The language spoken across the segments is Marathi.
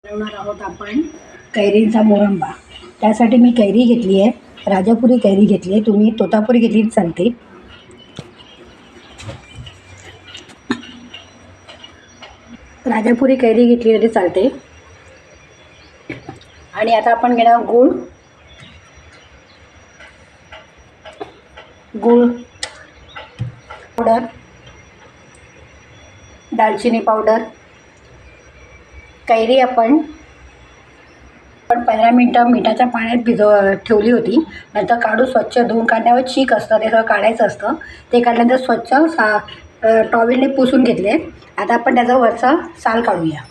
बनवणार आहोत आपण कैरींचा मोरंबा। त्यासाठी मी कैरी घेतली आहे, राजापुरी कैरी घेतली आहे, तुम्ही तोतापुरी घेतली चालते। राजापुरी कैरी घेतली तरी चालते। आणि आता आपण घेणार गूळ, पावडर, दालचिनी पावडर, कैरी आपण 15 मिनटं मिठाच्या पाण्यात ठेवली होती। नंतर काढून स्वच्छ धुवून काढल्यावर चीक असतं ते सगळं काढायचं असतं। ते काढल्यानंतर स्वच्छ टॉवेलने पुसून घेतले। आता आपण त्याचा वरचा साल काढूया।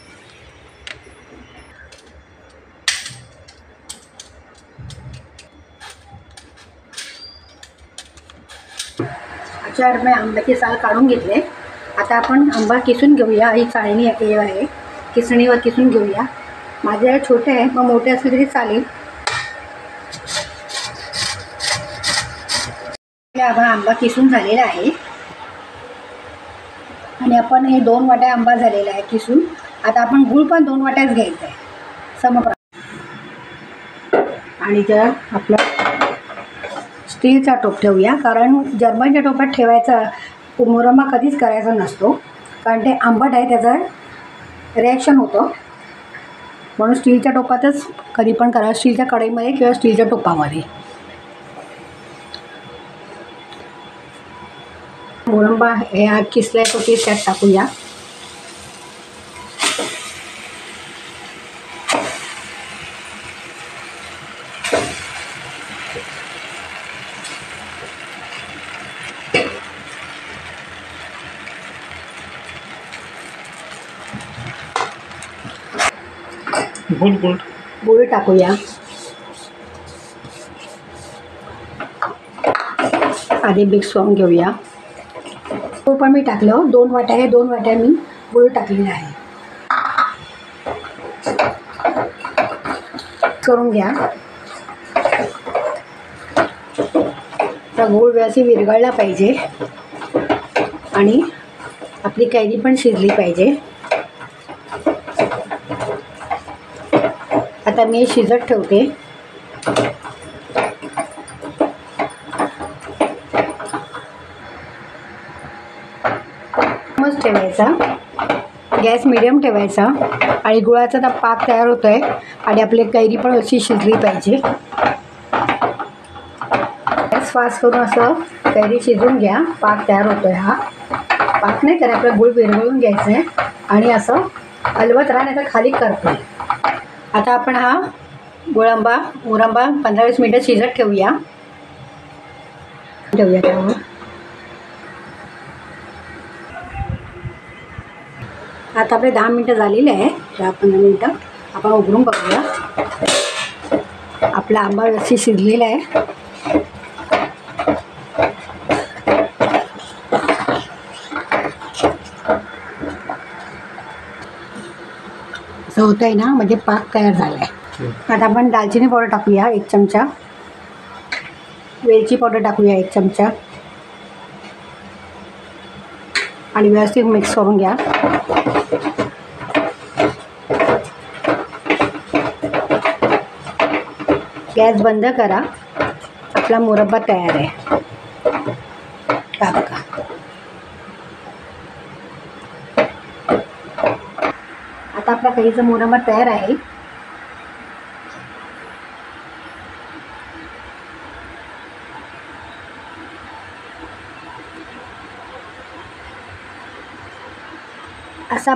अशा मी आंब्याचे साल काढून घेतले। आता आपण आंबा किसून घेऊया। ही चाळणी आहे, किसणीवर किसून घेऊया। माझे छोटे आहे, मग मोठे असले तरी चालेल। आंबा किसून झालेला आहे आणि आपण हे 2 वाट्या आंबा झालेला आहे किसून। आता आपण गूळ पण 2 वाट्याच घ्यायचा आहे समप्रमाणात। आणि जर आपला स्टीलचा टोप ठेवूया, कारण जर्मनच्या टोपात ठेवायचा मोरंबा कधीच करायचा नसतो, कारण ते आंबट आहे, त्याचा रिॲक्शन होतं। म्हणून स्टीलच्या टोपातच कधी पण करा, स्टीलच्या कढईमध्ये किंवा स्टीलच्या टोपामध्ये। मोरंबा हे किसलाय तो पीस त्यात टाकूया। गुळ टाकूया। आधी मिक्स करून घेऊया। गुळ पण मी टाकलं, 2 वाट्या आहे, 2 वाट्या मी गुळ टाकलेला आहे। करून घ्या। तर गुळ व्यवस्थित विरघळला पाहिजे आणि आपली कैरी पण शिजली पाहिजे। आता मी शिजत ठेवते। मस्त ठेवायचा, गॅस मिडियम ठेवायचा आणि गुळाचा आता पाक तयार होतो आहे आणि आपली कैरी पण अशी शिजली पाहिजे। गॅस फास्ट करून असं कैरी शिजून घ्या। पाक तयार होतो आहे, हा पाक नाही तर आपलं गुळ विरघळून घ्यायचं आहे आणि असं हलवत राहण्याचा खाली करतो। आता आपण हा मोरंबा 15-20 मिनटं शिजत ठेवूया त्यावर। आता आपले 10 मिनटं झालेले आहे, 10-15 मिनटं आपण उघडून बघूया। आपला आंबा व्यवस्थित शिजलेला आहे। असं होतं आहे ना, म्हणजे पाक तयार झाला आहे। आता आपण दालचिनी पावडर टाकूया 1 चमचा, वेलची पावडर टाकूया 1 चमचा आणि व्यवस्थित मिक्स करून घ्या। गॅस बंद करा। आपला मोरंबा तयार आहे। बघा, आता आपला कैरीचा मोरंबा तयार आहे। असा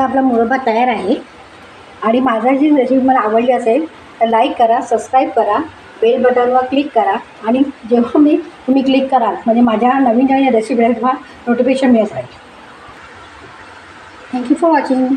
आपला मोरंबा तयार आहे। आणि माझा जी रेसिपी मला आवडली असेल तर लाईक करा, सबस्क्राईब करा, बेल बटनवर क्लिक करा आणि जेव्हा तुम्ही क्लिक कराल म्हणजे माझ्या नवीन रेसिपी तुम्हाला नोटिफिकेशन मिळत राहील। Thank you for watching.